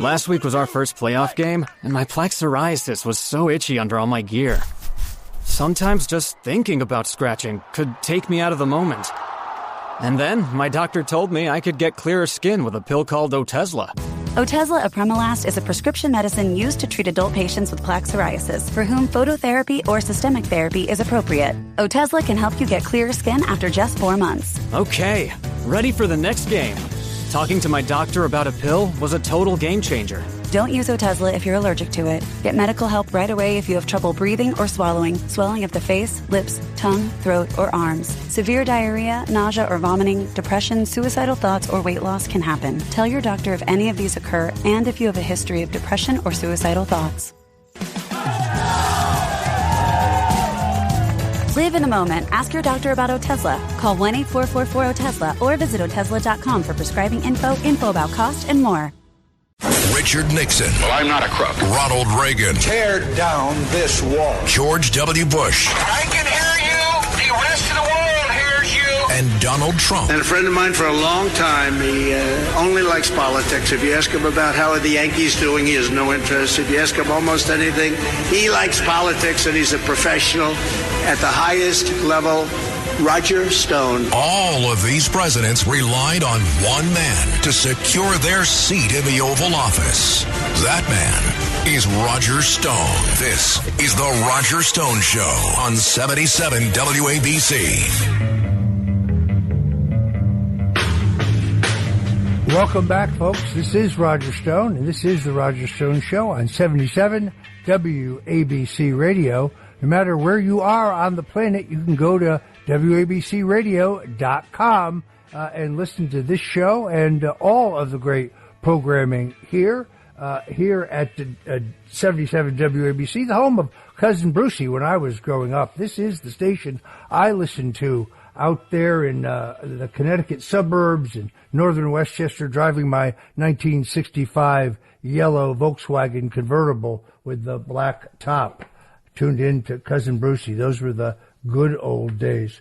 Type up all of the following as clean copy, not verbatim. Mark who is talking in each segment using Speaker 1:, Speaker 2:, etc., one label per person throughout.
Speaker 1: Last week was our first playoff game, and my plaque psoriasis was so itchy under all my gear. Sometimes just thinking about scratching could take me out of the moment. And then my doctor told me I could get clearer skin with a pill called Otezla.
Speaker 2: Otezla apremilast is a prescription medicine used to treat adult patients with plaque psoriasis for whom phototherapy or systemic therapy is appropriate. Otezla can help you get clearer skin after just 4 months.
Speaker 1: Okay, ready for the next game. Talking to my doctor about a pill was a total game changer.
Speaker 2: Don't use Otezla if you're allergic to it. Get medical help right away if you have trouble breathing or swallowing, swelling of the face, lips, tongue, throat, or arms. Severe diarrhea, nausea or vomiting, depression, suicidal thoughts, or weight loss can happen. Tell your doctor if any of these occur and if you have a history of depression or suicidal thoughts. Live in the moment. Ask your doctor about Otezla. Call 1-844-4-OTEZLA or visit Otezla.com for prescribing info about cost, and more.
Speaker 3: Richard Nixon.
Speaker 4: Well, I'm not a crook.
Speaker 3: Ronald Reagan.
Speaker 4: Tear down this wall.
Speaker 3: George W. Bush.
Speaker 4: I can hear you. The rest of the world hears you.
Speaker 3: And Donald Trump.
Speaker 5: And a friend of mine for a long time, he only likes politics. If you ask him about how are the Yankees doing, he has no interest. If you ask him almost anything, he likes politics, and he's a professional at the highest level. Roger Stone.
Speaker 3: All of these presidents relied on one man to secure their seat in the Oval Office. That man is Roger Stone. This is the Roger Stone Show on 77 WABC.
Speaker 6: Welcome back, folks. This is Roger Stone, and this is the Roger Stone Show on 77 WABC Radio. No matter where you are on the planet, you can go to WABCRadio.com and listen to this show and all of the great programming here at 77 WABC, the home of Cousin Brucey when I was growing up. This is the station I listened to out there in the Connecticut suburbs in northern Westchester, driving my 1965 yellow Volkswagen convertible with the black top. Tuned in to Cousin Brucey. Those were the good old days.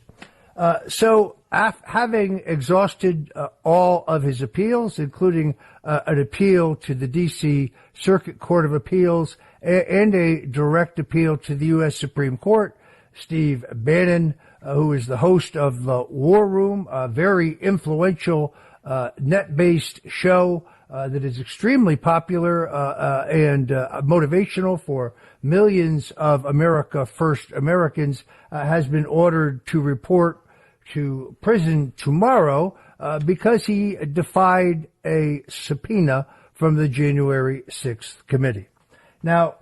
Speaker 6: So having exhausted all of his appeals, including an appeal to the D.C. Circuit Court of Appeals and a direct appeal to the U.S. Supreme Court, Steve Bannon, who is the host of the War Room, a very influential net-based show that is extremely popular and motivational for millions of America First Americans, has been ordered to report to prison tomorrow because he defied a subpoena from the January 6th committee. Now,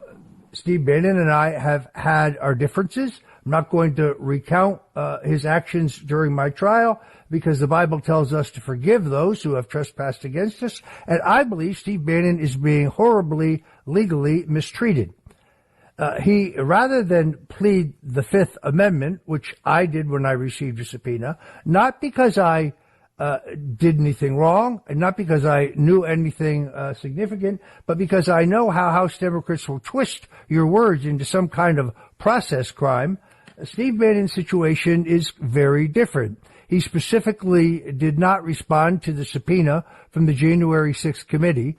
Speaker 6: Steve Bannon and I have had our differences. I'm not going to recount his actions during my trial because the Bible tells us to forgive those who have trespassed against us. And I believe Steve Bannon is being horribly legally mistreated. He, rather than plead the Fifth Amendment, which I did when I received a subpoena, not because I did anything wrong, and not because I knew anything significant, but because I know how House Democrats will twist your words into some kind of process crime. Steve Bannon's situation is very different. He specifically did not respond to the subpoena from the January 6th committee,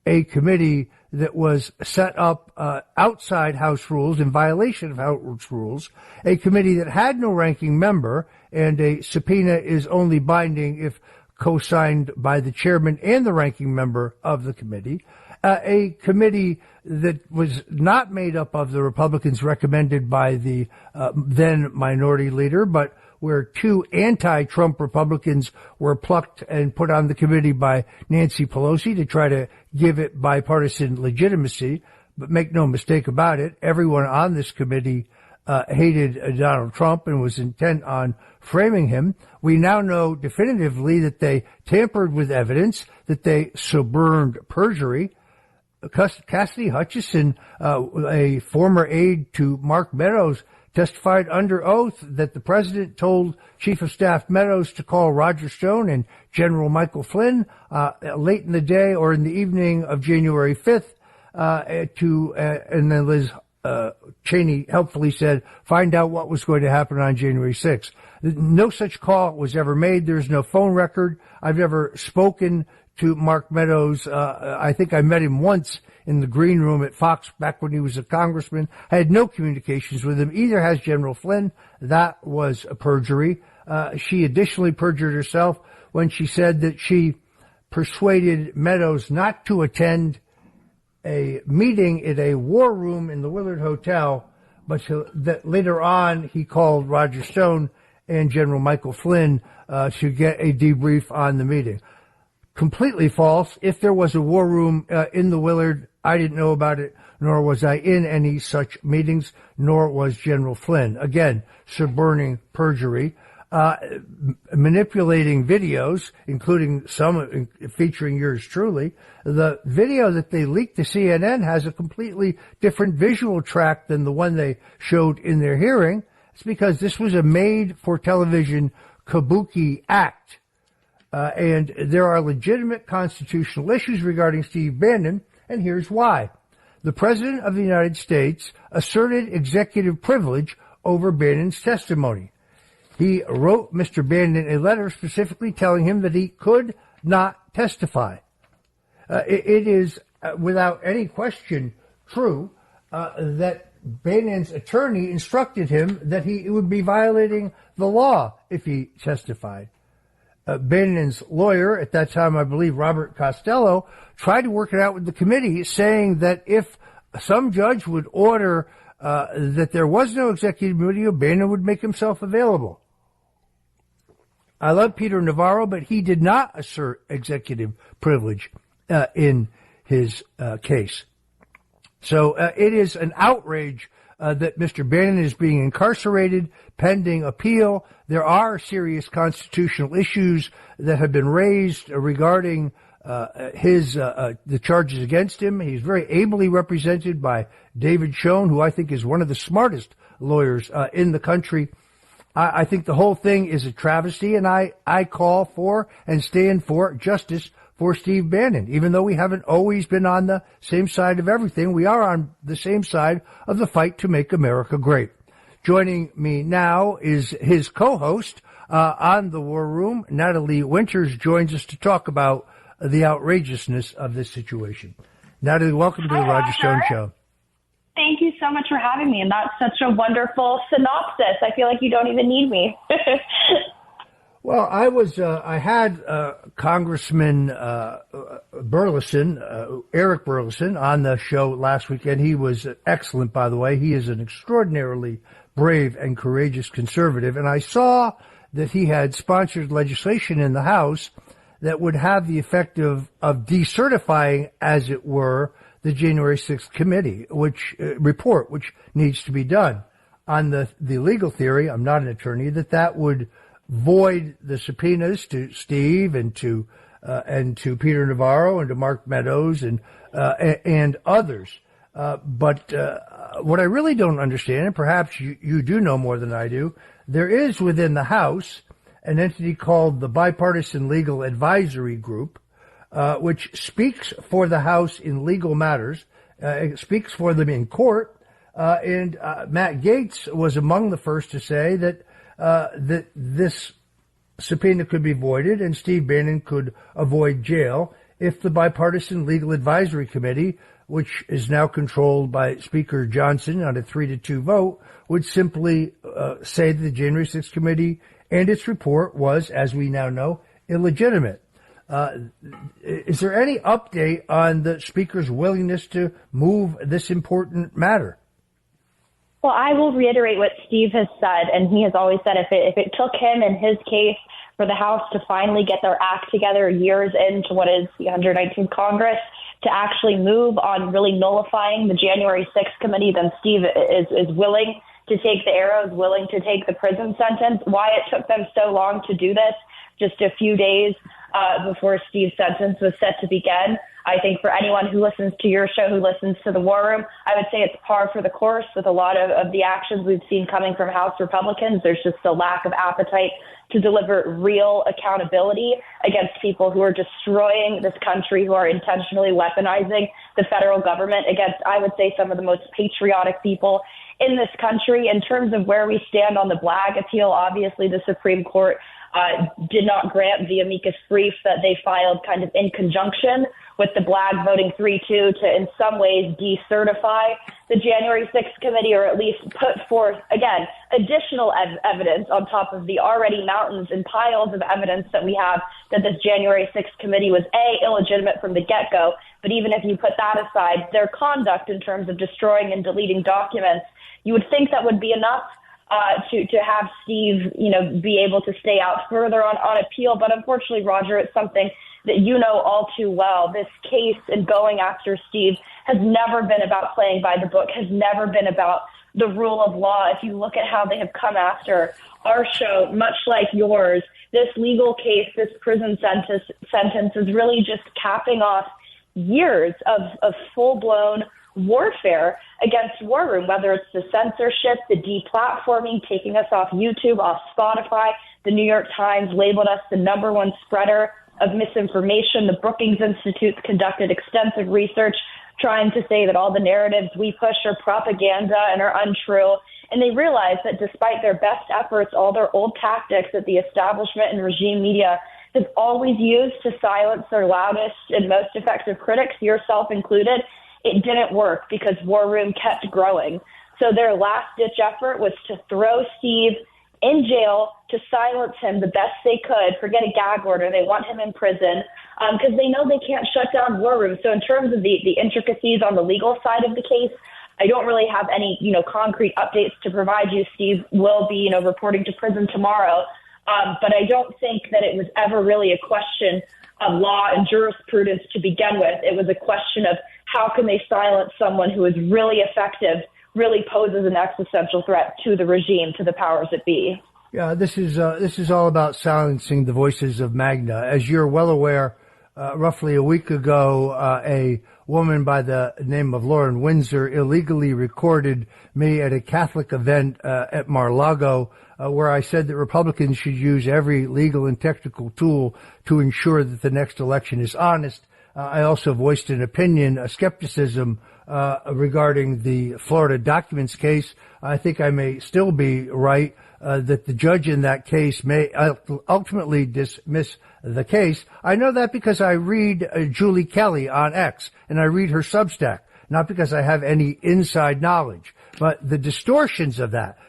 Speaker 6: a committee that was set up outside House rules, in violation of House rules, a committee that had no ranking member, and a subpoena is only binding if co-signed by the chairman and the ranking member of the committee, a committee that was not made up of the Republicans recommended by the then minority leader, but where two anti-Trump Republicans were plucked and put on the committee by Nancy Pelosi to try to give it bipartisan legitimacy. But make no mistake about it, everyone on this committee hated Donald Trump and was intent on framing him. We now know definitively that they tampered with evidence, that they suborned perjury. Cassidy Hutchinson, a former aide to Mark Meadows, testified under oath that the president told Chief of Staff Meadows to call Roger Stone and General Michael Flynn late in the day or in the evening of January 5th and then Liz Cheney helpfully said, find out what was going to happen on January 6th. No such call was ever made. There's no phone record. I've never spoken to Mark Meadows. I think I met him once in the green room at Fox back when he was a congressman. I had no communications with him. Either has General Flynn. That was a perjury. She additionally perjured herself when she said that she persuaded Meadows not to attend a meeting at a war room in the Willard Hotel, but that later on he called Roger Stone and General Michael Flynn to get a debrief on the meeting. Completely false. If there was a war room in the Willard, I didn't know about it, nor was I in any such meetings, nor was General Flynn. Again, suborning perjury. Manipulating videos, including some featuring yours truly. The video that they leaked to CNN has a completely different visual track than the one they showed in their hearing. It's because this was a made-for-television kabuki act. And there are legitimate constitutional issues regarding Steve Bannon, and here's why. The President of the United States asserted executive privilege over Bannon's testimony. He wrote Mr. Bannon a letter specifically telling him that he could not testify. It is without any question true that Bannon's attorney instructed him that he would be violating the law if he testified. Bannon's lawyer, at that time I believe Robert Costello, tried to work it out with the committee, saying that if some judge would order that there was no executive video, Bannon would make himself available. I love Peter Navarro, but he did not assert executive privilege in his case. So it is an outrage that Mr. Bannon is being incarcerated pending appeal. There are serious constitutional issues that have been raised regarding the charges against him. He's very ably represented by David Schoen, who I think is one of the smartest lawyers in the country. I think the whole thing is a travesty, and I call for and stand for justice for Steve Bannon. Even though we haven't always been on the same side of everything, we are on the same side of the fight to make America great. Joining me now is his co-host on The War Room. Natalie Winters joins us to talk about the outrageousness of this situation. Natalie, welcome to the Roger Stone Show.
Speaker 7: Thank you so much for having me, and that's such a wonderful synopsis. I feel like you don't even need me.
Speaker 6: Well, I had Congressman Burleson, Eric Burleson, on the show last weekend. He was excellent, by the way. He is an extraordinarily brave and courageous conservative, and I saw that he had sponsored legislation in the House that would have the effect of decertifying, as it were, the January 6th committee, which needs to be done. On the legal theory, I'm not an attorney, that would void the subpoenas to Steve and to Peter Navarro and to Mark Meadows and others. But what I really don't understand, and perhaps you do know more than I do, there is within the House an entity called the Bipartisan Legal Advisory Group, which speaks for the House in legal matters, speaks for them in court, and Matt Gaetz was among the first to say that this subpoena could be voided and Steve Bannon could avoid jail if the Bipartisan Legal Advisory Committee, which is now controlled by Speaker Johnson on a 3-2 vote, would simply say that the January 6th committee and its report was, as we now know, illegitimate. Is there any update on the Speaker's willingness to move this important matter?
Speaker 7: Well, I will reiterate what Steve has said, and he has always said if it took him in his case for the House to finally get their act together years into what is the 119th Congress to actually move on really nullifying the January 6th committee, then Steve is willing to take the arrows, willing to take the prison sentence. Why it took them so long to do this, just a few days before Steve's sentence was set to begin. I think for anyone who listens to your show, who listens to the War Room, I would say it's par for the course with a lot of the actions we've seen coming from House Republicans. There's just a lack of appetite to deliver real accountability against people who are destroying this country, who are intentionally weaponizing the federal government against, I would say, some of the most patriotic people in this country. In terms of where we stand on the Blagg appeal, obviously the Supreme Court did not grant the amicus brief that they filed kind of in conjunction with the BLAG voting 3-2 to in some ways decertify the January 6th committee, or at least put forth, again, additional evidence on top of the already mountains and piles of evidence that we have that this January 6th committee was, A, illegitimate from the get-go, but even if you put that aside, their conduct in terms of destroying and deleting documents, you would think that would be enough to have Steve, be able to stay out further on appeal. But unfortunately, Roger, it's something that you know all too well. This case and going after Steve has never been about playing by the book, has never been about the rule of law. If you look at how they have come after our show, much like yours, this legal case, this prison sentence is really just capping off years of full-blown warfare against War Room, whether it's the censorship, the deplatforming, taking us off YouTube, off Spotify. The New York Times labeled us the #1 spreader of misinformation. The Brookings Institute conducted extensive research trying to say that all the narratives we push are propaganda and are untrue. And they realized that despite their best efforts, all their old tactics that the establishment and regime media have always used to silence their loudest and most effective critics, yourself included, it didn't work because War Room kept growing. So their last-ditch effort was to throw Steve in jail, to silence him the best they could, forget a gag order. They want him in prison because they know they can't shut down War Room. So in terms of the intricacies on the legal side of the case, I don't really have any, concrete updates to provide you. Steve will be, reporting to prison tomorrow. But I don't think that it was ever really a question of law and jurisprudence to begin with. It was a question of how can they silence someone who is really effective, really poses an existential threat to the regime, to the powers that be.
Speaker 6: Yeah, this is all about silencing the voices of MAGNA. As you're well aware, roughly a week ago, a woman by the name of Lauren Windsor illegally recorded me at a Catholic event at Mar-a-Lago, where I said that Republicans should use every legal and technical tool to ensure that the next election is honest. I also voiced an opinion, a skepticism regarding the Florida documents case. I think I may still be right that the judge in that case may ultimately dismiss the case. I know that because I read Julie Kelly on X, and I read her Substack, not because I have any inside knowledge. But the distortions of that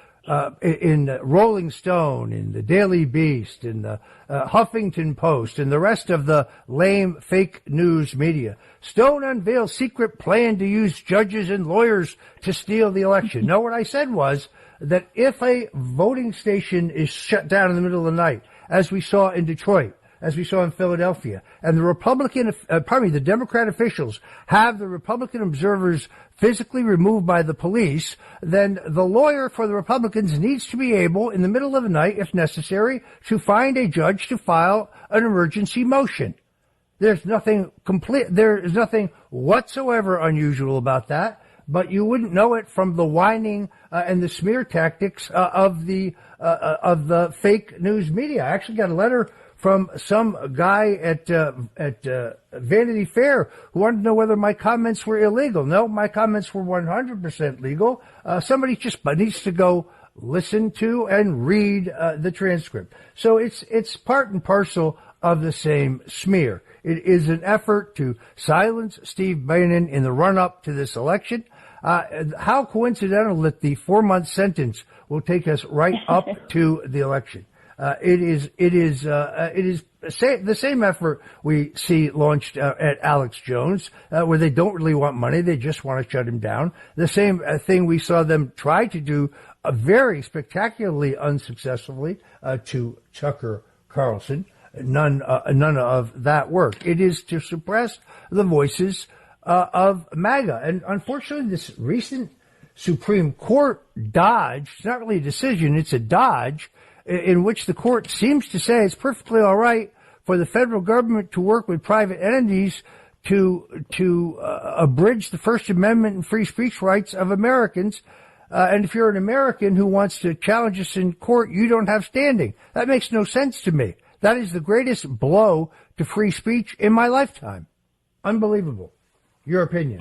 Speaker 6: in Rolling Stone, in the Daily Beast, in the Huffington Post, and the rest of the lame fake news media. Stone unveils secret plan to use judges and lawyers to steal the election. No, what I said was that if a voting station is shut down in the middle of the night, as we saw in Detroit, as we saw in Philadelphia, and the Democrat officials have the Republican observers physically removed by the police, then the lawyer for the Republicans needs to be able, in the middle of the night, if necessary, to find a judge to file an emergency motion. There's nothing whatsoever unusual about that, but you wouldn't know it from the whining and the smear tactics of the fake news media. I actually got a letter from some guy at Vanity Fair who wanted to know whether my comments were illegal. No, my comments were 100% legal. Somebody just needs to go listen to and read the transcript. So it's part and parcel of the same smear. It is an effort to silence Steve Bannon in the run-up to this election. How coincidental that the 4-month sentence will take us right up to the election. It is the same effort we see launched at Alex Jones, where they don't really want money. They just want to shut him down. The same thing we saw them try to do very spectacularly unsuccessfully to Tucker Carlson. None of that worked. It is to suppress the voices of MAGA. And unfortunately, this recent Supreme Court dodge, it's not really a decision, it's a dodge, in which the court seems to say it's perfectly all right for the federal government to work with private entities to abridge the First Amendment and free speech rights of Americans. And if you're an American who wants to challenge us in court, you don't have standing. That makes no sense to me. That is the greatest blow to free speech in my lifetime. Unbelievable. Your opinion?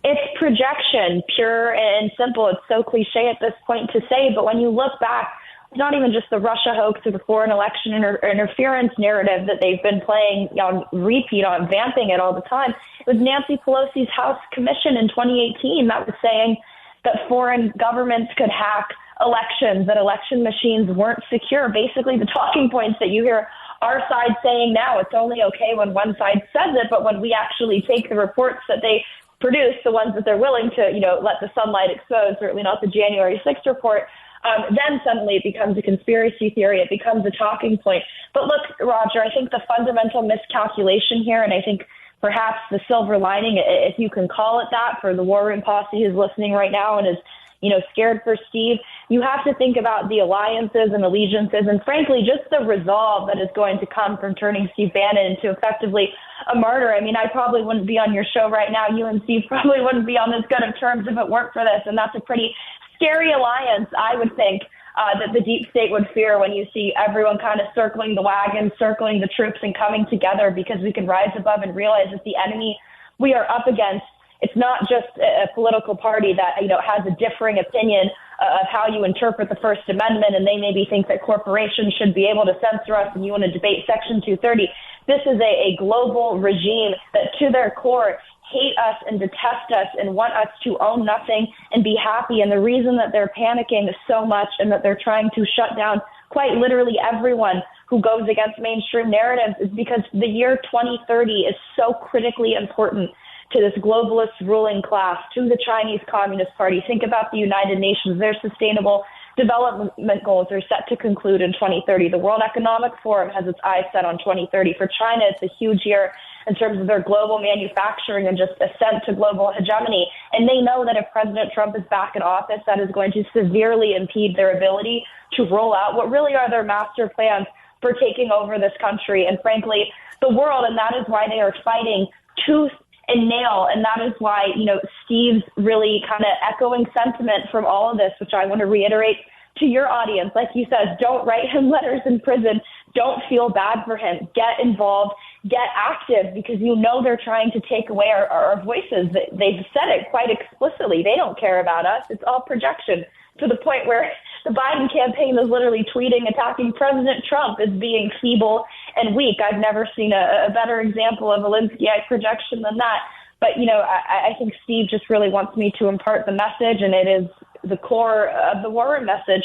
Speaker 7: It's projection, pure and simple. It's so cliche at this point to say, but when you look back not even just the Russia hoax or the foreign election interference narrative that they've been playing on repeat, on vamping it all the time. It was Nancy Pelosi's House Commission in 2018 that was saying that foreign governments could hack elections, that election machines weren't secure. Basically, the talking points that you hear our side saying now, it's only okay when one side says it, but when we actually take the reports that they produce, the ones that they're willing to, let the sunlight expose, certainly not the January 6th report, then suddenly it becomes a conspiracy theory. It becomes a talking point. But look, Roger, I think the fundamental miscalculation here, and I think perhaps the silver lining, if you can call it that, for the War Room posse who's listening right now and is, scared for Steve, you have to think about the alliances and allegiances and, frankly, just the resolve that is going to come from turning Steve Bannon into effectively a martyr. I mean, I probably wouldn't be on your show right now. You and Steve probably wouldn't be on as good of terms if it weren't for this, and that's a pretty scary alliance, I would think, that the deep state would fear when you see everyone kind of circling the wagon, circling the troops, and coming together, because we can rise above and realize that the enemy we are up against, it's not just a political party that, has a differing opinion of how you interpret the First Amendment, and they maybe think that corporations should be able to censor us and you want to debate Section 230. This is a global regime that to their core hate us and detest us and want us to own nothing and be happy. And the reason that they're panicking so much and that they're trying to shut down quite literally everyone who goes against mainstream narratives is because the year 2030 is so critically important to this globalist ruling class, to the Chinese Communist Party. Think about the United Nations. Their sustainable development goals are set to conclude in 2030. The World Economic Forum has its eyes set on 2030. For China, it's a huge year in terms of their global manufacturing and just ascent to global hegemony. And they know that if President Trump is back in office, that is going to severely impede their ability to roll out what really are their master plans for taking over this country and, frankly, the world. And that is why they are fighting tooth and nail. And that is why, Steve's really kind of echoing sentiment from all of this, which I want to reiterate to your audience. Like he says, don't write him letters in prison. Don't feel bad for him. Get involved. Get active, because they're trying to take away our voices. They've said it quite explicitly. They don't care about us. It's all projection, to the point where the Biden campaign is literally tweeting, attacking President Trump as being feeble and weak. I've never seen a better example of a Linsky-ite projection than that. But, I think Steve just really wants me to impart the message, and it is the core of the War Room message.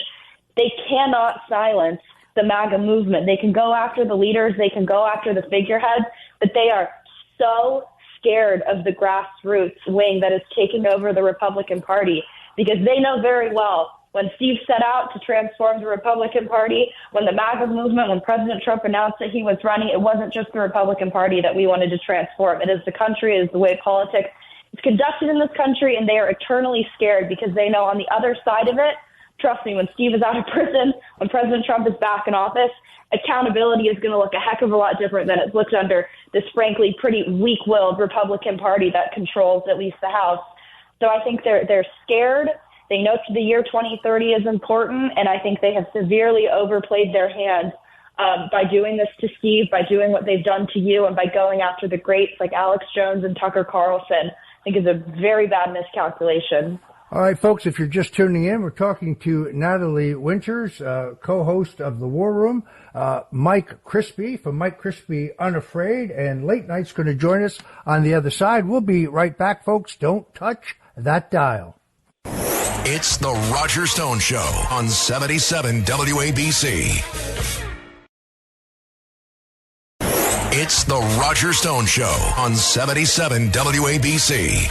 Speaker 7: They cannot silence the MAGA movement. They can go after the leaders, they can go after the figureheads, but they are so scared of the grassroots wing that is taking over the Republican Party, because they know very well when Steve set out to transform the Republican Party, when the MAGA movement, when President Trump announced that he was running, it wasn't just the Republican Party that we wanted to transform. It is the country, it is the way politics is conducted in this country, and they are eternally scared because they know on the other side of it, trust me, when Steve is out of prison, when President Trump is back in office, accountability is going to look a heck of a lot different than it's looked under this, frankly, pretty weak-willed Republican Party that controls at least the House. So I think they're scared. They know the year 2030 is important, and I think they have severely overplayed their hand by doing this to Steve, by doing what they've done to you, and by going after the greats like Alex Jones and Tucker Carlson. I think is a very bad miscalculation.
Speaker 6: All right, folks, if you're just tuning in, we're talking to Natalie Winters, co-host of The War Room, Mike Crispi from Mike Crispi Unafraid, and Late Night's going to join us on the other side. We'll be right back, folks. Don't touch that dial.
Speaker 3: It's The Roger Stone Show on 77 WABC. It's The Roger Stone Show on 77 WABC.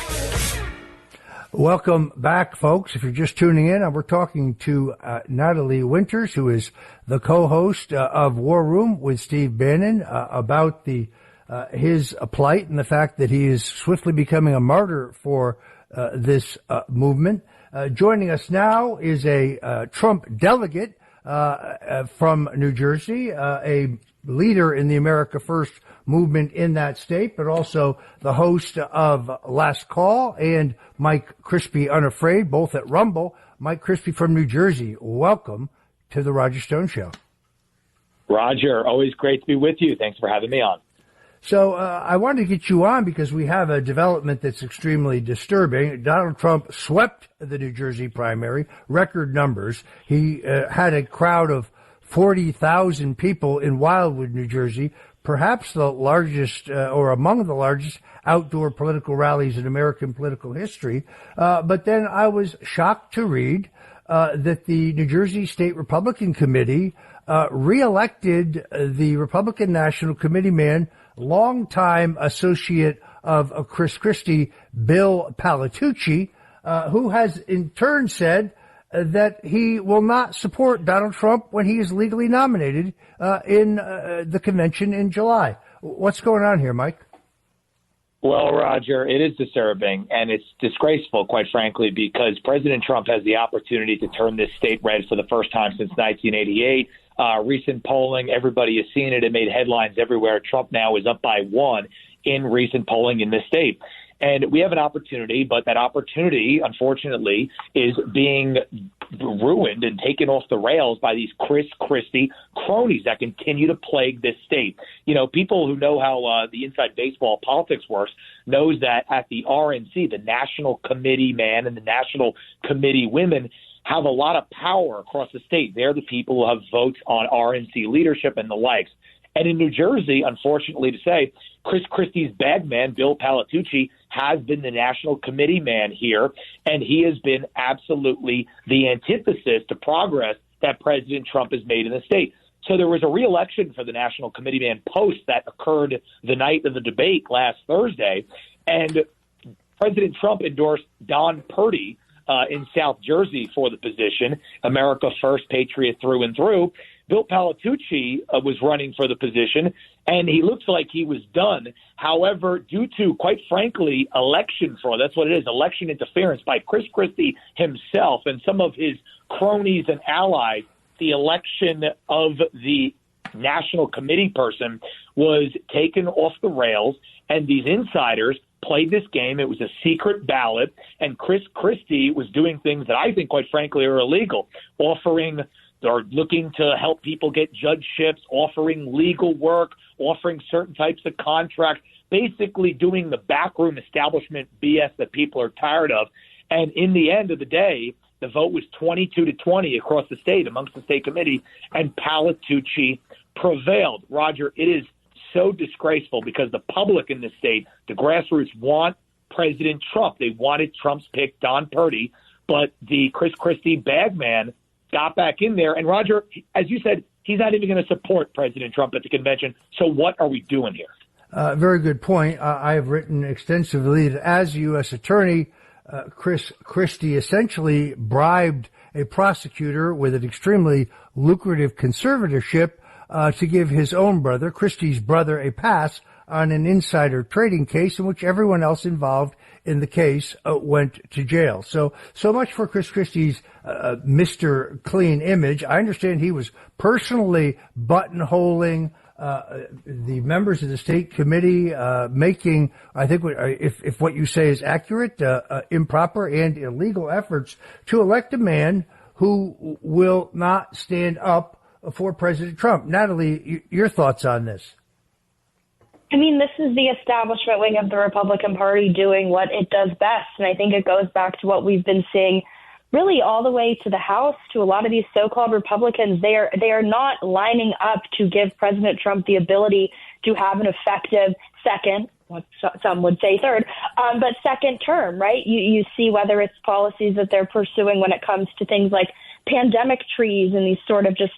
Speaker 6: Welcome back, folks. If you're just tuning in, we're talking to Natalie Winters, who is the co-host of War Room with Steve Bannon, about his plight and the fact that he is swiftly becoming a martyr for this movement. Joining us now is a Trump delegate from New Jersey, a leader in the America First movement in that state, but also the host of Last Call and Mike Crispi Unafraid, both at Rumble. Mike Crispi from New Jersey, welcome to the Roger Stone Show.
Speaker 8: Roger, always great to be with you. Thanks for having me on.
Speaker 6: So I wanted to get you on because we have a development that's extremely disturbing. Donald Trump swept the New Jersey primary, record numbers. He had a crowd of 40,000 people in Wildwood, New Jersey, perhaps the largest or among the largest outdoor political rallies in American political history. But then I was shocked to read that the New Jersey State Republican Committee reelected the Republican National Committee man, longtime associate of Crispi, Bill Palatucci, who has in turn said that he will not support Donald Trump when he is legally nominated in the convention in July. What's going on here, Mike?
Speaker 8: Well, Roger, it is disturbing, and it's disgraceful, quite frankly, because President Trump has the opportunity to turn this state red for the first time since 1988. Recent polling, everybody has seen it. It made headlines everywhere. Trump now is up by 1 in recent polling in this state. And we have an opportunity, but that opportunity, unfortunately, is being ruined and taken off the rails by these Crispi cronies that continue to plague this state. You know, people who know how the inside baseball politics works knows that at the RNC, the National Committee man and the National Committee women have a lot of power across the state. They're the people who have votes on RNC leadership and the likes. And in New Jersey, unfortunately to say, Crispi's bag man, Bill Palatucci, has been the national committee man here, and he has been absolutely the antithesis to progress that President Trump has made in the state. So there was a re-election for the national committee man post that occurred the night of the debate last Thursday, and President Trump endorsed Don Purdy in South Jersey for the position, America First, Patriot through and through. Bill Palatucci was running for the position, and he looks like he was done. However, due to, quite frankly, election fraud, that's what it is, election interference by Crispi himself and some of his cronies and allies, the election of the national committee person was taken off the rails, and these insiders played this game. It was a secret ballot, and Crispi was doing things that I think, quite frankly, are illegal, offering or looking to help people get judgeships, offering legal work, offering certain types of contracts, basically doing the backroom establishment BS that people are tired of. And in the end of the day, the vote was 22-20 across the state amongst the state committee, and Palatucci prevailed. Roger, it is so disgraceful because the public in this state, the grassroots, want President Trump. They wanted Trump's pick, Don Purdy, but the Crispi bagman got back in there. And Roger, as you said, he's not even going to support President Trump at the convention. So what are we doing here?
Speaker 6: Very good point. I have written extensively that as a U.S. attorney, Crispi essentially bribed a prosecutor with an extremely lucrative conservatorship to give his own brother, Crispi's brother, a pass on an insider trading case in which everyone else involved in the case went to jail. So much for Crispi's Mr. Clean image. I understand he was personally buttonholing the members of the state committee, making, I think, if what you say is accurate, improper and illegal efforts to elect a man who will not stand up for President Trump. Natalie, your thoughts on this?
Speaker 7: I mean, this is the establishment wing of the Republican Party doing what it does best. And I think it goes back to what we've been seeing really all the way to the House, to a lot of these so-called Republicans. They are not lining up to give President Trump the ability to have an effective second, what some would say third, but second term, right? You see whether it's policies that they're pursuing when it comes to things like pandemic trees and these sort of just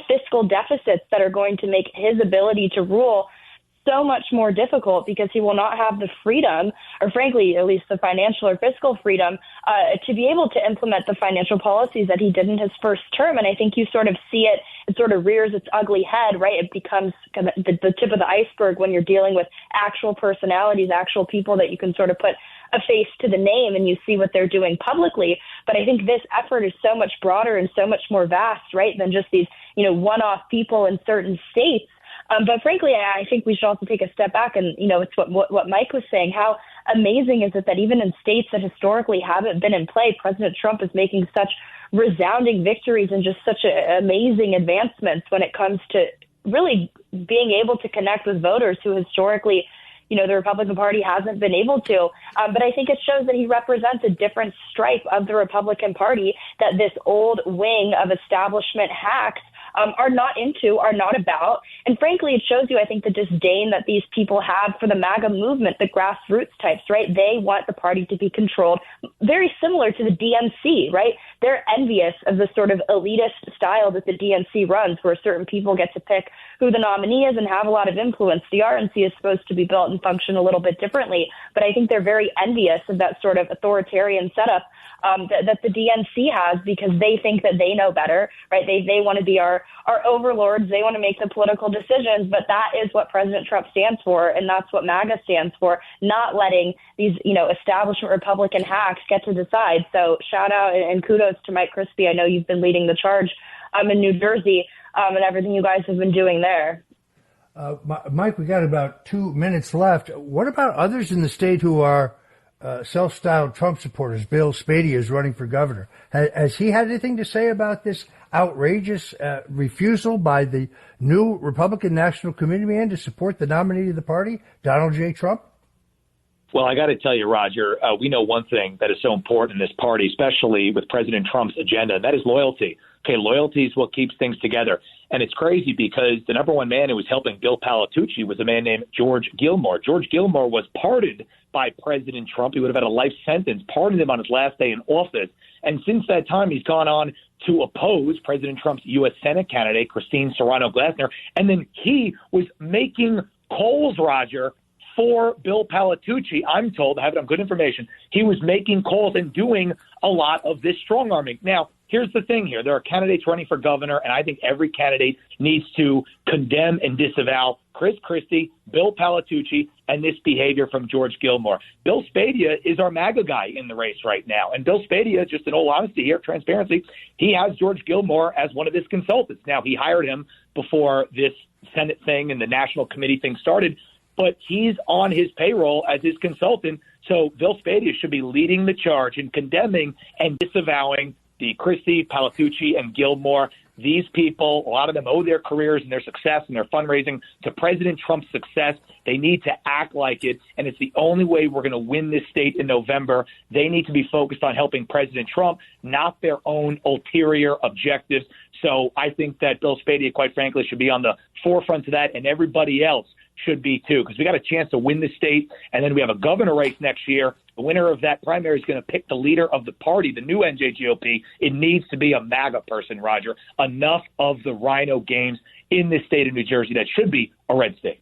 Speaker 7: fiscal deficits that are going to make his ability to rule so much more difficult, because he will not have the freedom, or frankly, at least the financial or fiscal freedom, to be able to implement the financial policies that he did in his first term. And I think you sort of see it sort of rears its ugly head, right? It becomes kind of the tip of the iceberg when you're dealing with actual personalities, actual people that you can sort of put a face to the name and you see what they're doing publicly. But I think this effort is so much broader and so much more vast, right, than just these, one-off people in certain states. But frankly, I think we should also take a step back and, it's what Mike was saying. How amazing is it that even in states that historically haven't been in play, President Trump is making such resounding victories and just such amazing advancements when it comes to really being able to connect with voters who historically, the Republican Party hasn't been able to. But I think it shows that he represents a different stripe of the Republican Party that this old wing of establishment hacks are not into, are not about. And frankly, it shows you, I think, the disdain that these people have for the MAGA movement, the grassroots types, right? They want the party to be controlled, very similar to the DNC, right? They're envious of the sort of elitist style that the DNC runs, where certain people get to pick who the nominee is and have a lot of influence. The RNC is supposed to be built and function a little bit differently, but I think they're very envious of that sort of authoritarian setup that the DNC has, because they think that they know better, right? They want to be our overlords. They want to make the political decisions, but that is what President Trump stands for, and that's what MAGA stands for, not letting these, establishment Republican hacks get to decide. So shout out and kudos to Mike Crispi. I know you've been leading the charge in New Jersey and everything you guys have been doing there.
Speaker 6: Mike, we got about 2 minutes left. What about others in the state who are self-styled Trump supporters? Bill Spady is running for governor. Has he had anything to say about this outrageous refusal by the new Republican National Committee man to support the nominee of the party, Donald J. Trump?
Speaker 8: Well, I got to tell you, Roger, we know one thing that is so important in this party, especially with President Trump's agenda, and that is loyalty. Okay, loyalty is what keeps things together. And it's crazy because the number one man who was helping Bill Palatucci was a man named George Gilmore. George Gilmore was pardoned by President Trump. He would have had a life sentence, pardoned him on his last day in office. And since that time, he's gone on to oppose President Trump's U.S. Senate candidate, Christine Serrano-Glasner. And then he was making calls, Roger, for Bill Palatucci. I'm told, I have it on good information, he was making calls and doing a lot of this strong-arming. Now, here's the thing here. There are candidates running for governor, and I think every candidate needs to condemn and disavow Chris Christie, Bill Palatucci, and this behavior from George Gilmore. Bill Spadia is our MAGA guy in the race right now. And Bill Spadia, just in all honesty here, transparency, he has George Gilmore as one of his consultants. Now, he hired him before this Senate thing and the National Committee thing started, but he's on his payroll as his consultant. So Bill Spadia should be leading the charge in condemning and disavowing the Christie, Palatucci, and Gilmore. These people, a lot of them owe their careers and their success and their fundraising to President Trump's success. They need to act like it, and it's the only way we're going to win this state in November. They need to be focused on helping President Trump, not their own ulterior objectives. So I think that Bill Spadia, quite frankly, should be on the forefront of that, and everybody else should be too, because we got a chance to win the state, and then we have a governor race next year. The winner of that primary is going to pick the leader of the party, the new NJGOP. It needs to be a MAGA person, Roger. Enough of the rhino games in this state of New Jersey that should be a red state.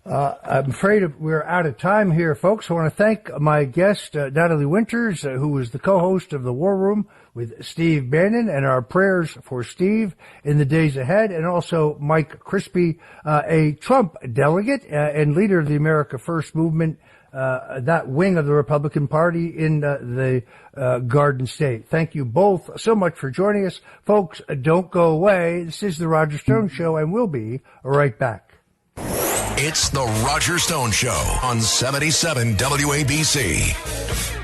Speaker 6: I'm afraid we're out of time here, folks. I want to thank my guest, Natalie Winters, who is the co-host of The War Room with Steve Bannon, and our prayers for Steve in the days ahead, and also Mike Crispi, a Trump delegate and leader of the America First movement, that wing of the Republican Party in the Garden State. Thank you both so much for joining us. Folks, don't go away. This is The Roger Stone Show, and we'll be right back.
Speaker 3: It's The Roger Stone Show on 77 WABC.